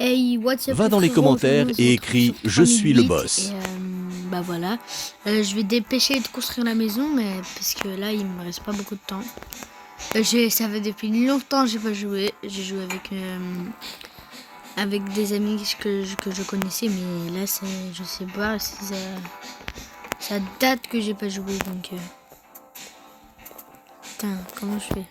Hey, what's up Va les dans les frérots, commentaires aujourd'hui, on se et retrouve écris sur Je suis le 3008 boss. et bah voilà, je vais dépêcher de construire la maison, mais parce que là il me reste pas beaucoup de temps. Ça fait depuis longtemps que j'ai pas joué. J'ai joué avec des amis que je connaissais, mais là je sais pas si ça date que j'ai pas joué, donc putain, comment je fais?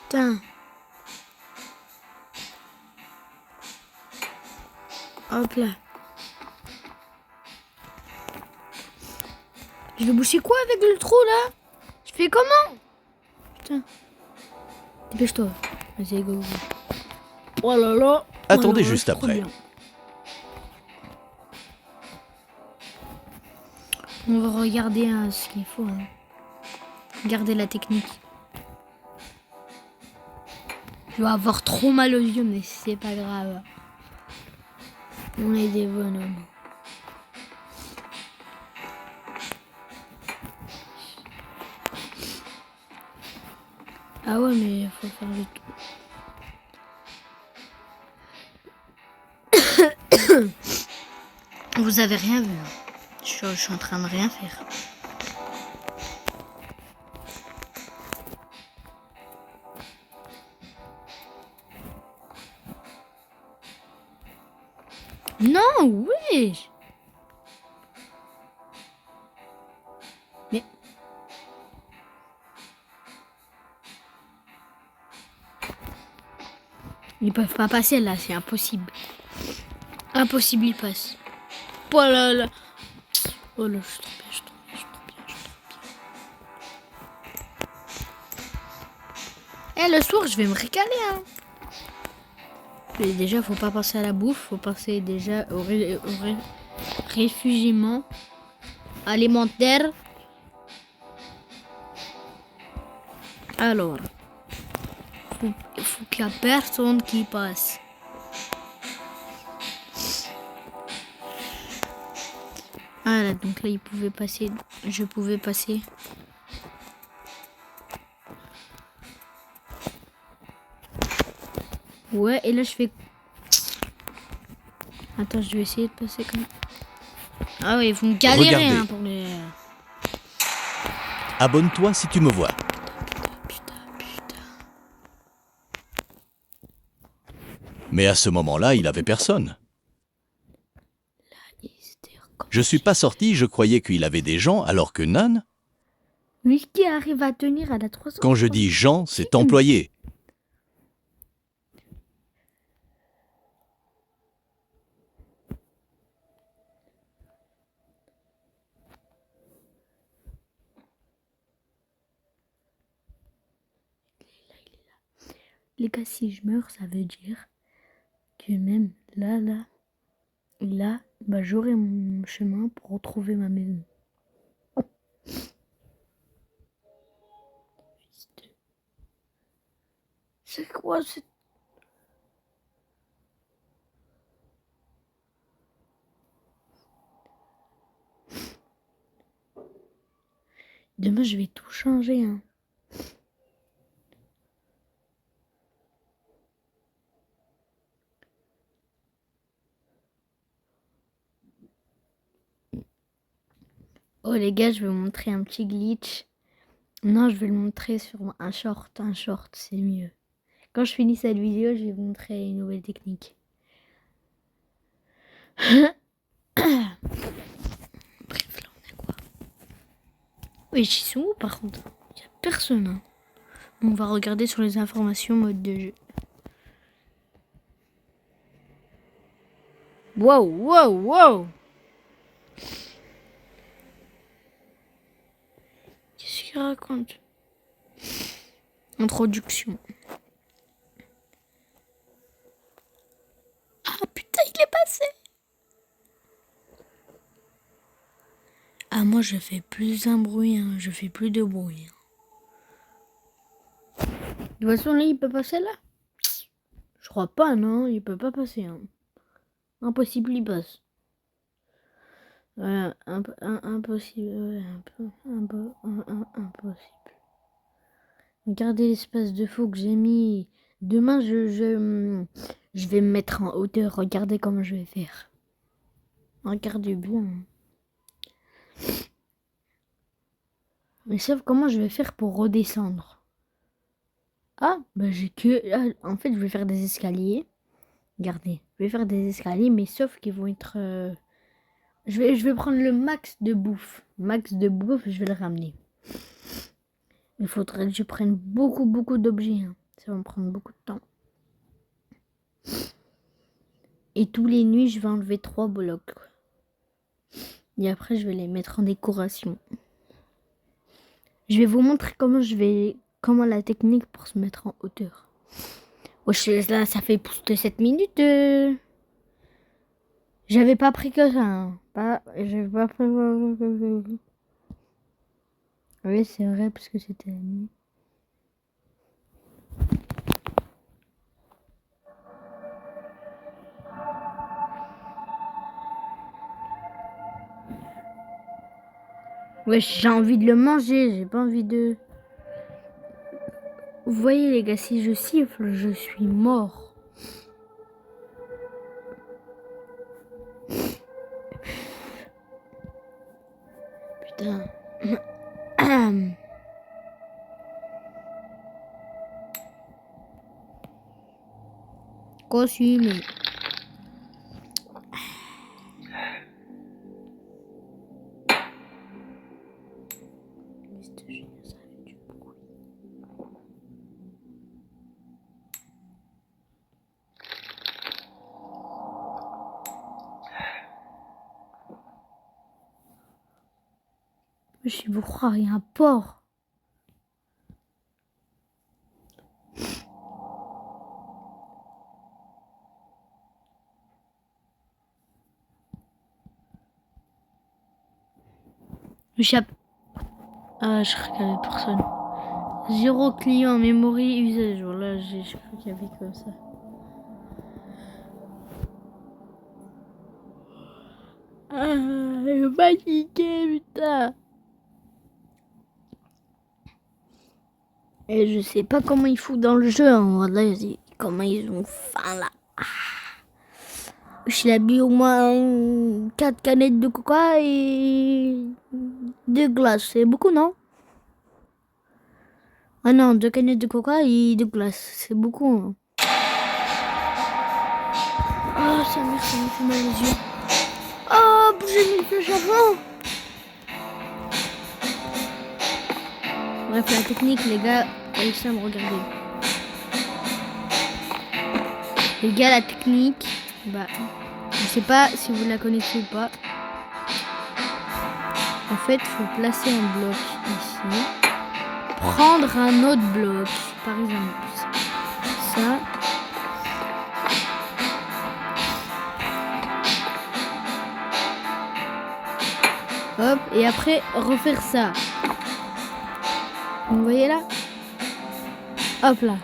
Putain. Hop là. Je vais boucher quoi avec le trou là? Je fais comment? Putain. Dépêche-toi. Vas-y, go. Oh là là. Attendez Alors là, juste c'est trop après. bien. On va regarder ce qu'il faut. Garder la technique. Je vais avoir trop mal aux yeux, mais c'est pas grave. On est des bonhommes. Ah ouais, mais il faut faire vite. Vous avez rien vu. Je suis en train de rien faire. Non, oui. Mais ils peuvent pas passer là, c'est impossible. Impossible, ils passent. Oh là là. Oh là, je suis trop bien, je suis trop bien, je suis trop bien, je suis trop bien. Eh, le soir, je vais me récaler, hein. Mais déjà, faut pas penser à la bouffe, faut penser déjà au réfugiement alimentaire. Alors, faut qu'il y a personne qui passe. Voilà, donc là, il pouvait passer, je pouvais passer. Ouais, et là, je fais... Attends, je vais essayer de passer comme... Ah ouais, ils vont galérer, Regardez. hein, pour les... Abonne-toi si tu me vois. Putain. Mais à ce moment-là, il avait personne. Je suis pas sorti, je croyais qu'il avait des gens, alors que non. Lui qui arrive à tenir à la 300. Quand je dis gens, c'est employé. Les gars, si je meurs, ça veut dire que même là, bah, j'aurai mon chemin pour retrouver ma maison. C'est quoi cette... Demain, je vais tout changer, hein. Oh les gars, je vais vous montrer un petit glitch. Non, je vais le montrer sur un short. Un short, c'est mieux. Quand je finis cette vidéo, je vais vous montrer une nouvelle technique. Bref, là, on a quoi? Oui, j'y suis où par contre? Il n'y a personne. Hein. On va regarder sur les informations mode de jeu. Wow. Qu'est-ce qu'il raconte? Introduction. Ah putain, il est passé. Ah, moi, je fais plus un bruit, hein. Je fais plus de bruit. De toute façon, là, il peut passer là? Je crois pas, non, il peut pas passer. Hein. Impossible, il passe. Ouais, impossible, ouais, impossible. Regardez l'espace de fou que j'ai mis. Demain, je vais me mettre en hauteur. Regardez comment je vais faire. Regardez bien. Mais sauf comment je vais faire pour redescendre. Ah, bah j'ai que... Ah, en fait, je vais faire des escaliers. Regardez, je vais faire des escaliers, mais sauf qu'ils vont être... Je vais prendre le max de bouffe. Max de bouffe, je vais le ramener. Il faudrait que je prenne beaucoup d'objets. Hein. Ça va me prendre beaucoup de temps. Et tous les nuits, je vais enlever 3 blocs. Et après, je vais les mettre en décoration. Je vais vous montrer comment la technique pour se mettre en hauteur. Wesh, là, ça fait plus de 7 minutes. J'avais pas pris que ça. Hein. J'avais pas pris... Oui, c'est vrai, parce que c'était la nuit. Wesh, j'ai envie de le manger, j'ai pas envie de... Vous voyez les gars, si je siffle, je suis mort. Putain. Consumer. Je suis vous croire, il y a un porc. Ah, je crois qu'il y avait personne. 0 client, memory usage. Voilà, je crois qu'il y avait comme ça. Ah, je suis fatigué, putain. Et je sais pas comment ils foutent dans le jeu. Hein. Voilà, comment ils ont faim là. Je l'ai bu au moins 4 canettes de coca et 2 glaces. C'est beaucoup, non? Ah non, 2 canettes de coca et 2 glaces. C'est beaucoup. Hein. Oh, ça me fait mal aux yeux. Oh, j'ai mis le flash avant. Bref, la technique, les gars, réussissez à me regarder. Les gars, la technique, bah, je sais pas si vous la connaissez ou pas. En fait, il faut placer un bloc ici. Prendre un autre bloc, par exemple. Ça. Hop, et après, refaire ça. Vous voyez là? Hop là.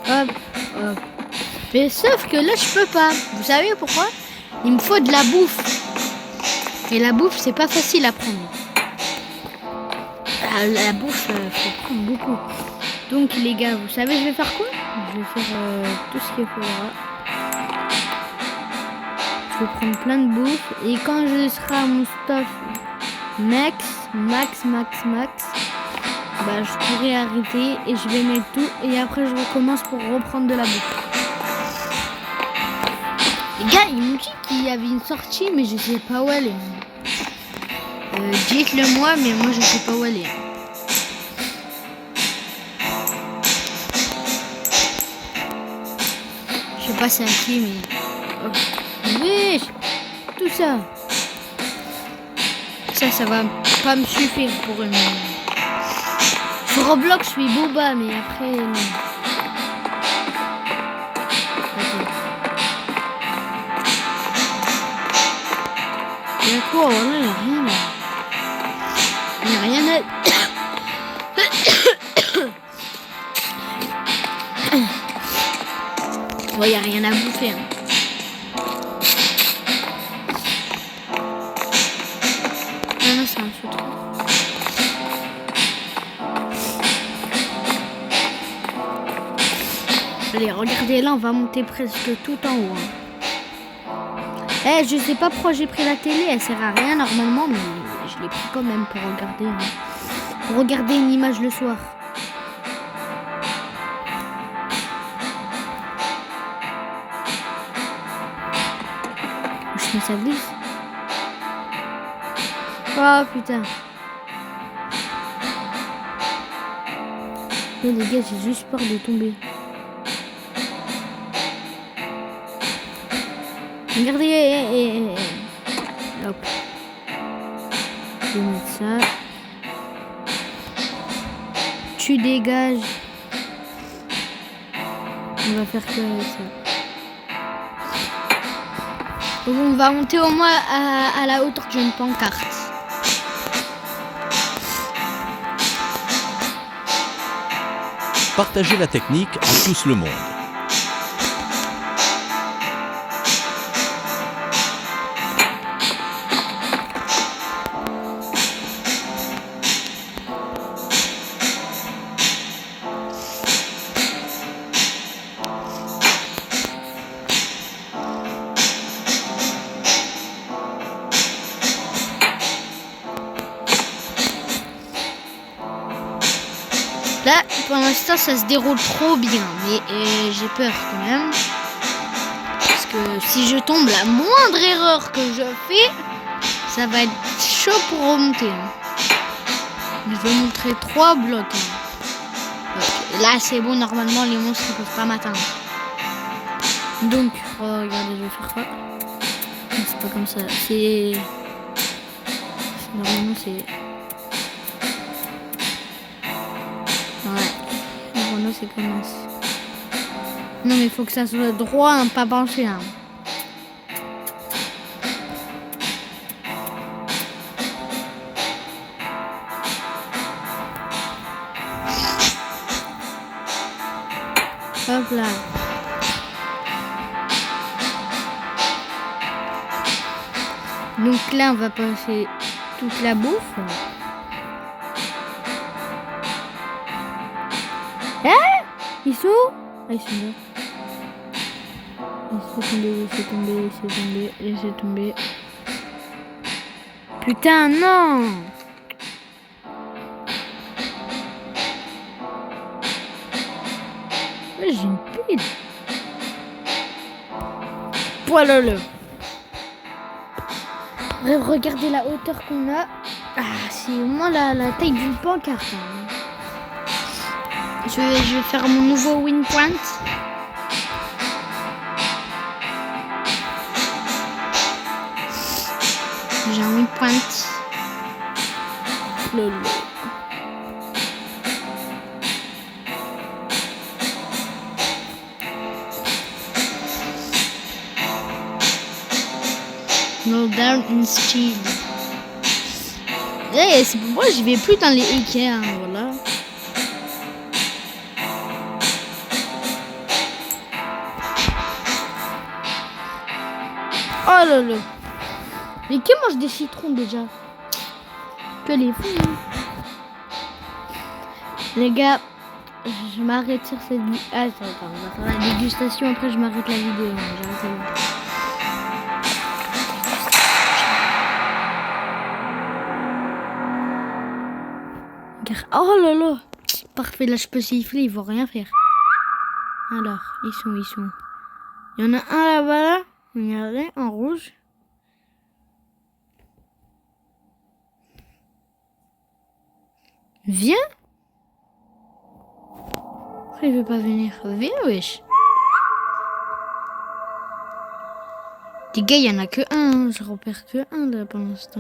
Hop, hop. Mais sauf que là, je peux pas. Vous savez pourquoi? Il me faut de la bouffe. Et la bouffe, c'est pas facile à prendre. La bouffe, faut prendre beaucoup. Donc, les gars, vous savez, je vais faire quoi? Je vais faire tout ce qu'il faudra. Je vais prendre plein de bouffe. Et quand je serai à mon stuff max, bah, je pourrai arrêter et je vais mettre tout. Et après, je recommence pour reprendre de la bouffe. Les gars, ils m'ont dit qu'il y avait une sortie, mais je sais pas où elle est. Dites-le moi, mais moi, je sais pas où elle est. Je sais pas c'est à qui, mais... Oh. Oui, tout ça. Ça va pas me suffire pour une... Sur Roblox, je suis boba, mais après... Non. Okay. quoi? Voilà, y a rien là. Y a rien à... Ouais, y a rien à bouffer. Hein. Ah non, c'est un feu trop. Allez, regardez là, on va monter presque tout en haut. Eh, je sais pas pourquoi j'ai pris la télé, elle sert à rien normalement, mais je l'ai pris quand même pour regarder. Hein. Pour regarder une image le soir. Je mets ça glisse. Oh putain. Oh, les gars, j'ai juste peur de tomber. Regardez, hop. Je vais mettre ça. Tu dégages. On va faire que ça. Donc on va monter au moins à la hauteur d'une pancarte. Partagez la technique à tous le monde. Là, pour l'instant, ça se déroule trop bien, mais j'ai peur quand même. Parce que si je tombe, la moindre erreur que je fais, ça va être chaud pour remonter. Hein. Je vais montrer 3 blocs. Hein. Okay. Là, c'est bon, normalement, les monstres ne peuvent pas m'atteindre. Donc, regardez, je vais faire quoi? C'est pas comme ça. C'est... Normalement, c'est... C'est comme ça. Non mais il faut que ça soit droit, hein, pas penché. Hein. Hop là. Donc là on va passer toute la bouffe. Ils sont où? Ah, ils sont là. Laissez tomber, laissez tomber. Putain, non! J'ai une pile. Voilà le. Regardez la hauteur qu'on a. Ah, c'est au moins la taille d'une pancarte. Hein. Je vais faire mon nouveau win point. J'ai un win point. Lolo. No down in speed. Hey, c'est pourquoi je vais plus dans les Ikea, hein, voilà. Oh là là. Mais qui mange des citrons déjà? Que les fous. Les gars, je m'arrête sur cette vidéo. Attends, on va faire la dégustation, après je m'arrête la vidéo. J'arrête la vidéo. Oh là là. Parfait, là je peux siffler, ils vont rien faire. Alors, ils sont. Il y en a un là-bas là. Regardez, en rouge. Viens. Pourquoi il veut pas venir? Viens, wesh. Les gars, il y en a que un. Je repère que un là pour l'instant.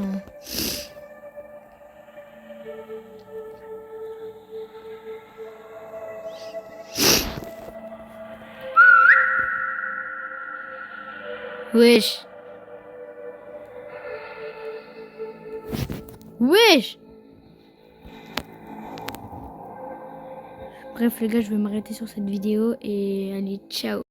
Wesh. Wesh! Bref les gars, je vais m'arrêter sur cette vidéo et allez, ciao!